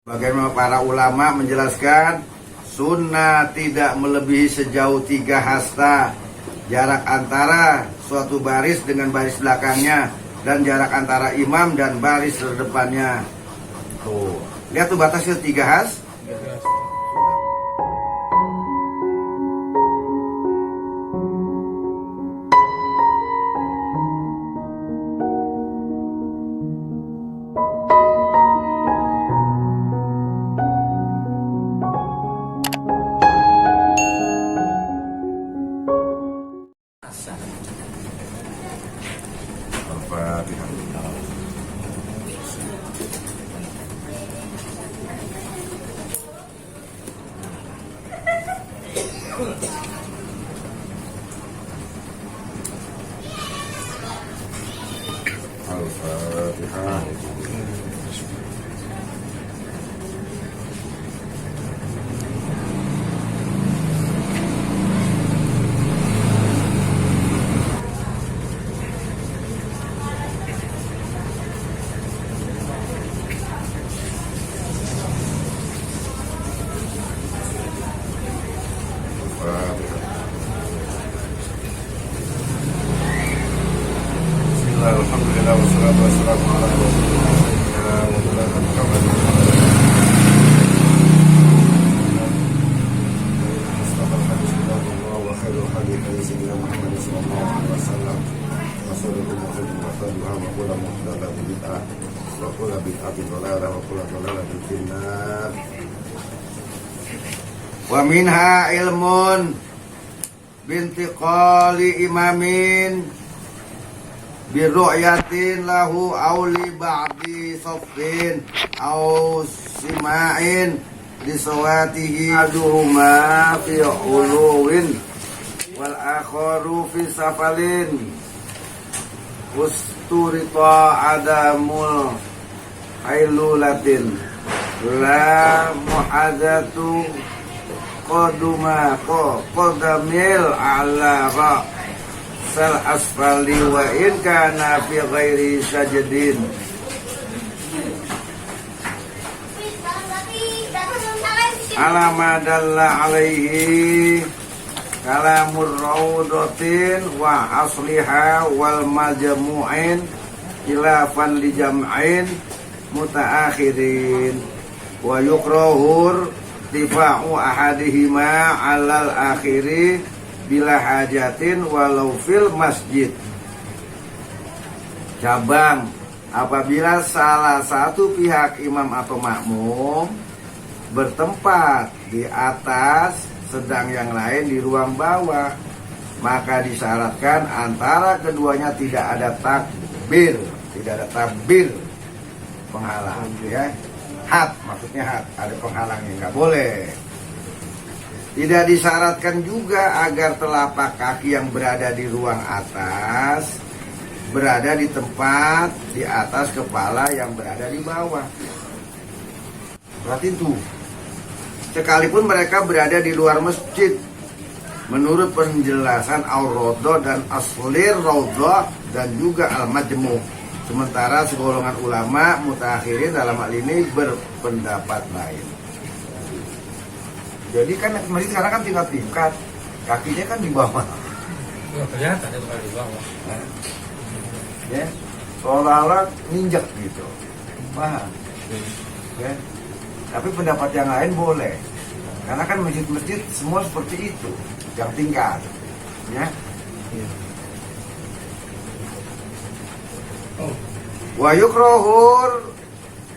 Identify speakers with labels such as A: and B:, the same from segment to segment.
A: Bagaimana para ulama menjelaskan sunnah tidak melebihi sejauh 3 hasta jarak antara suatu baris dengan baris belakangnya dan jarak antara imam dan baris terdepannya. Tuh, lihat tuh batasnya 3 has. Al-Fatihah. Alhamdulillah wassalatu wassalamu ala rasulillah wa maulana Muhammad wa khairul hadi sayyidina Muhammad sallallahu alaihi wasallam wa sallallahu wa kullu muhdatsatin bid'ah wa kullu bid'atin dhalalah wa kullu dhalalatin finnar. Wa minha ilmun bintiqali imamin birru'yatin lahu auli ba'di soffin au sima'in disawatihi aduhuma fi uluwin wal akharu fi safalin usturita adamul hailulatin la muhadatu qaduma qadamil ala sal asfali wa in kana fi ghairi sajadin. Alama dalla alaihi kalamur rawdatin wa asliha wal majmu'in khilafan li jam'in mutaakhirin wa yukrahur tifa'u ahadihima alal akhiri bila hajatin walau fil masjid. Cabang, apabila salah satu pihak imam atau makmum bertempat di atas sedang yang lain di ruang bawah, maka disyaratkan antara keduanya tidak ada takbir, penghalang, ya. Had, maksudnya had, ada penghalangnya, nggak boleh. Tidak disyaratkan juga agar telapak kaki yang berada di ruang atas berada di tempat di atas kepala yang berada di bawah. Berarti itu, sekalipun mereka berada di luar masjid, menurut penjelasan Al-Rawdah dan Aslir Rawdah dan juga Al-Majmu'. Sementara segolongan ulama mutaakhirin dalam hal ini berpendapat lain. Jadi kan masjid sekarang kan tingkat, kakinya kan di bawah.
B: Kelihatan itu di bawah.
A: Ya, seolah-olah ninjek gitu. Paham? Ya. Tapi pendapat yang lain boleh. Karena kan masjid-masjid semua seperti itu, yang tingkat. Ya. Wa yukrahur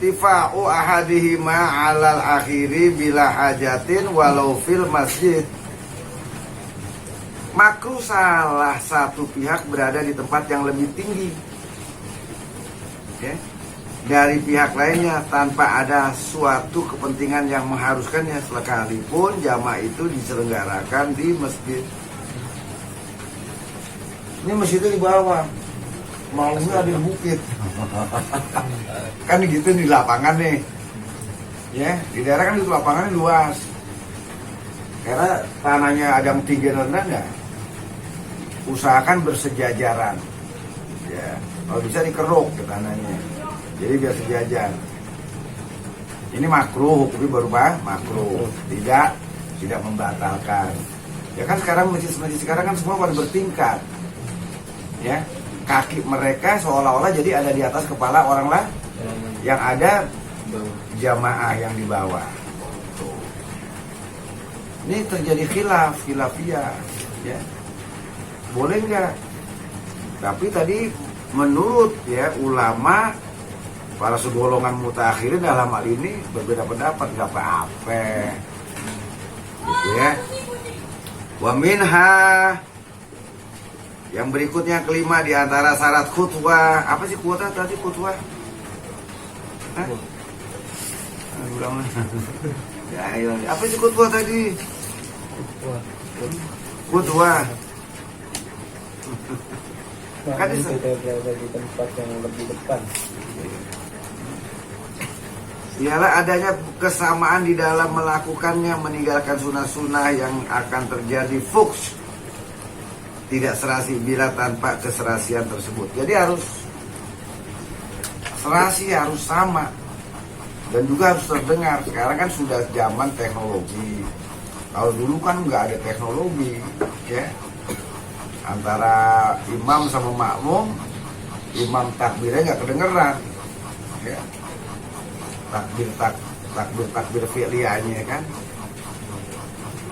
A: tifa'u ahadihima alal akhiri bila hajatin walau fil masjid. Makruh salah satu pihak berada di tempat yang lebih tinggi, ya, dari pihak lainnya tanpa ada suatu kepentingan yang mengharuskannya, sekalipun jamaah itu diselenggarakan di masjid. Ini masjidnya di bawah, malamnya ada di bukit. Kan gitu di lapangan nih, ya, di daerah kan itu lapangannya luas karena tanahnya ada yang tinggi dan rendah, enggak, usahakan bersejajaran, ya, kalau bisa dikeruk ke tanahnya, jadi biar sejajar. Ini makruh, hukumnya berubah makruh, tidak membatalkan. Ya kan sekarang masjid-masjid sekarang kan semua pada bertingkat, ya, kaki mereka seolah-olah jadi ada di atas kepala orang lah, yang ada jamaah yang di bawah. Tuh. Ini terjadi khilafiyah, ya, boleh nggak? Tapi tadi menurut ya ulama, para segolongan mutakhirin dalam hal ini berbeda pendapat, nggak apa-apa, gitu ya. Wa minha, yang berikutnya kelima di antara syarat khutbah. Apa sih kuota tadi khutbah? Hah? Ulang. Ya, ayo. Apa sih khutbah tadi? Khutbah. Kan
C: kita berada di tempat yang lebih depan.
A: ialah adanya kesamaan di dalam melakukannya, meninggalkan sunnah-sunnah yang akan terjadi fuks, tidak serasi bila tanpa keserasian tersebut. Jadi harus serasi, harus sama, dan juga harus terdengar. Sekarang kan sudah zaman teknologi. Kalau dulu kan nggak ada teknologi, ya. Antara imam sama makmum, imam takbirnya nggak kedengeran, ya. Takbir fi'liyahnya kan.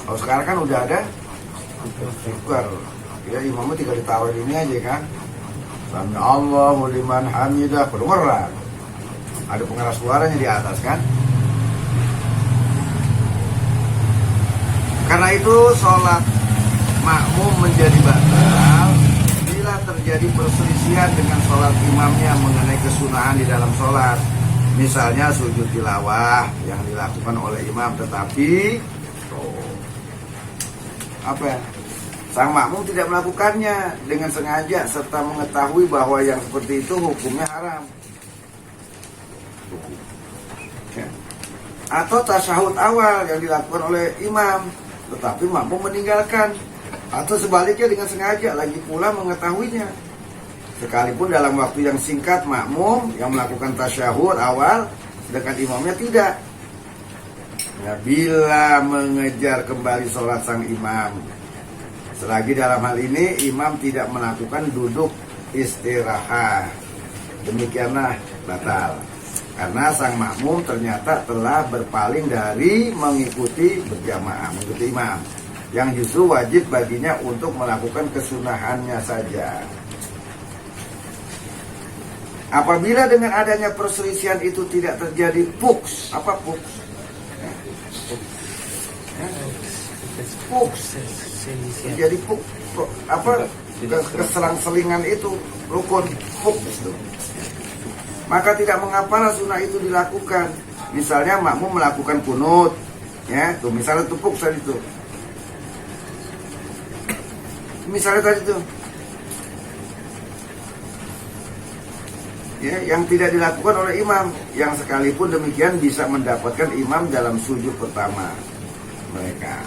A: Kalau sekarang kan udah ada speaker, ya, imamnya tinggal ditaruh ini aja kan. Sami Allahu liman hamidah, kedengeran. Ada pengeras suaranya di atas kan. Karena itu sholat makmum menjadi batal bila terjadi perselisihan dengan sholat imamnya mengenai kesunahan di dalam sholat. Misalnya sujud tilawah yang dilakukan oleh imam, tetapi sang makmum tidak melakukannya dengan sengaja serta mengetahui bahwa yang seperti itu hukumnya haram. Atau tasyahud awal yang dilakukan oleh imam, tetapi makmum meninggalkan. Atau sebaliknya dengan sengaja lagi pula mengetahuinya. Sekalipun dalam waktu yang singkat makmum yang melakukan tasyahud awal, sedangkan imamnya tidak. Nah, bila mengejar kembali sholat sang imam, selagi dalam hal ini imam tidak melakukan duduk istirahat, demikianlah batal. Karena sang makmum ternyata telah berpaling dari mengikuti berjamaah, mengikuti imam, yang justru wajib baginya untuk melakukan kesunahannya saja. Apabila dengan adanya perselisihan itu tidak terjadi fuks, apa fuks? Fuks, jadi fuks, apa? Keselang-selingan itu rukun fuks itu. Maka tidak mengapa sunnah itu dilakukan. Misalnya makmum melakukan kunut, ya, tuh misalnya itu fuks tadi itu. Misalnya tadi itu. Ya, yang tidak dilakukan oleh imam, yang sekalipun demikian bisa mendapatkan imam dalam sujud pertama mereka.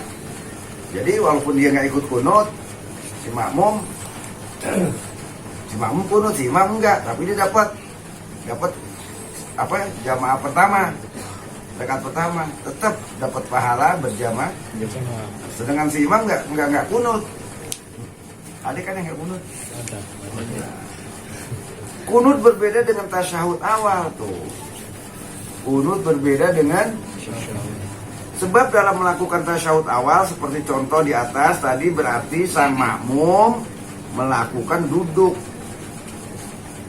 A: Jadi walaupun dia nggak ikut kunut, si makmum kunut, si imam enggak, tapi dia dapat apa? Jamaah pertama, rakaat pertama, tetap dapat pahala berjamaah. Sedangkan si imam nggak kunut. Ada kan yang nggak kunut? Ada. Kunut berbeda dengan tasyahud awal tuh. Kunut berbeda dengan sebab dalam melakukan tasyahud awal seperti contoh di atas tadi berarti sang makmum melakukan duduk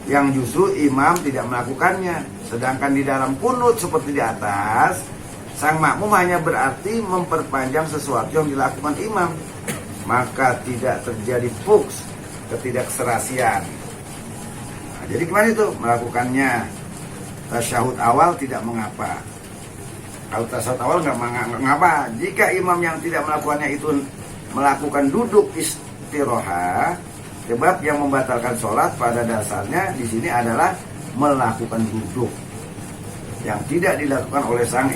A: yang justru imam tidak melakukannya. Sedangkan di dalam kunut seperti di atas, sang makmum hanya berarti memperpanjang sesuatu yang dilakukan imam. Maka tidak terjadi fuks, ketidakserasian. Jadi gimana itu melakukannya? Tasyahud awal tidak mengapa. Kalau tasyahud awal nggak mengapa. Jika imam yang tidak melakukannya itu melakukan duduk istirahat, sebab yang membatalkan sholat pada dasarnya di sini adalah melakukan duduk yang tidak dilakukan oleh sang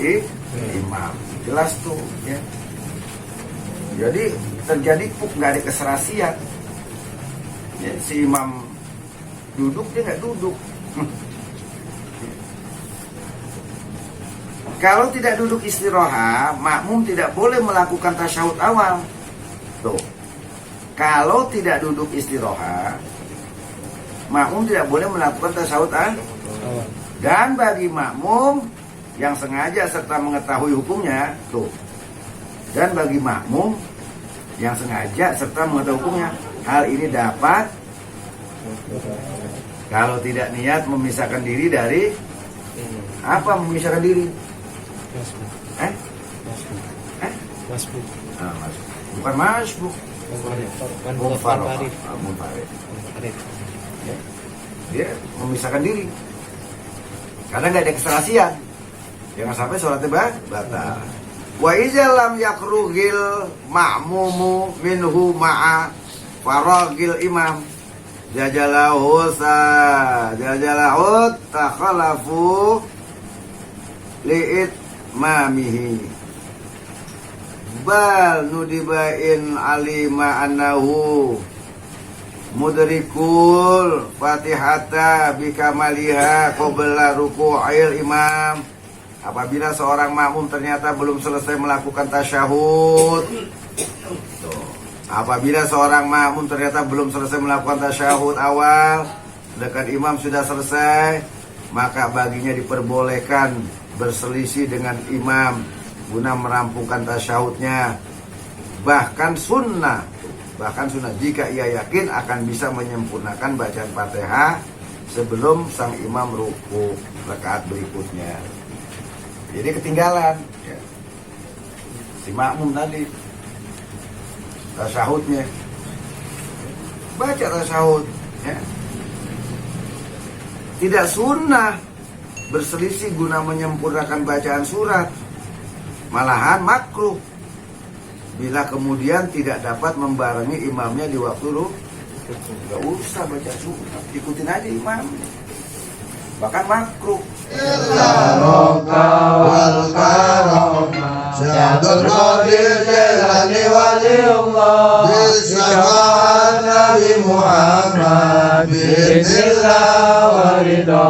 A: imam. Jelas tuh, ya. Jadi terjadi nggak ada keserasian. Ya, si imam duduk, dia nggak duduk. Kalau tidak duduk istirahat, makmum tidak boleh melakukan tasyahud awal. Tuh. Kalau tidak duduk istirahat, makmum tidak boleh melakukan tasyahud awal. Dan bagi makmum yang sengaja serta mengetahui hukumnya, tuh. Dan bagi makmum yang sengaja serta mengetahui hukumnya, hal ini dapat kalau tidak niat memisahkan diri dari apa memisahkan diri?
B: Masbuk.
A: Bukan masbuk. Munfarid. Dia memisahkan diri. Karena nggak ada keserasian. Jangan sampai sholatnya batal. Wa iza lam yakruhil ma'mumu minhu ma'a faragil imam jajalahu takhalafu li'it mamihi bal nudibain alima annahu mudrikul fatihata bikamaliha qabla ruku'il imam. Apabila seorang makmum ternyata belum selesai melakukan tasyahud, apabila seorang makmum ternyata belum selesai melakukan tasyahud awal, sedangkan imam sudah selesai, maka baginya diperbolehkan berselisih dengan imam guna merampungkan tasyahudnya. Bahkan sunnah jika ia yakin akan bisa menyempurnakan bacaan Fatihah sebelum sang imam ruku rakaat berikutnya. Jadi ketinggalan ya. Si makmum tadi tasyahudnya, baca tasyahud ya. Tidak sunnah berselisih guna menyempurnakan bacaan surat, malahan makruh bila kemudian tidak dapat membarengi imamnya di waktu ruku. Gak usah baca surat, ikutin aja imamnya, bahkan makruh.
D: wal karama Syahadul Qadir Jailani Waliullah Bisyafaat Nabi Muhammad Bismillah wa ridha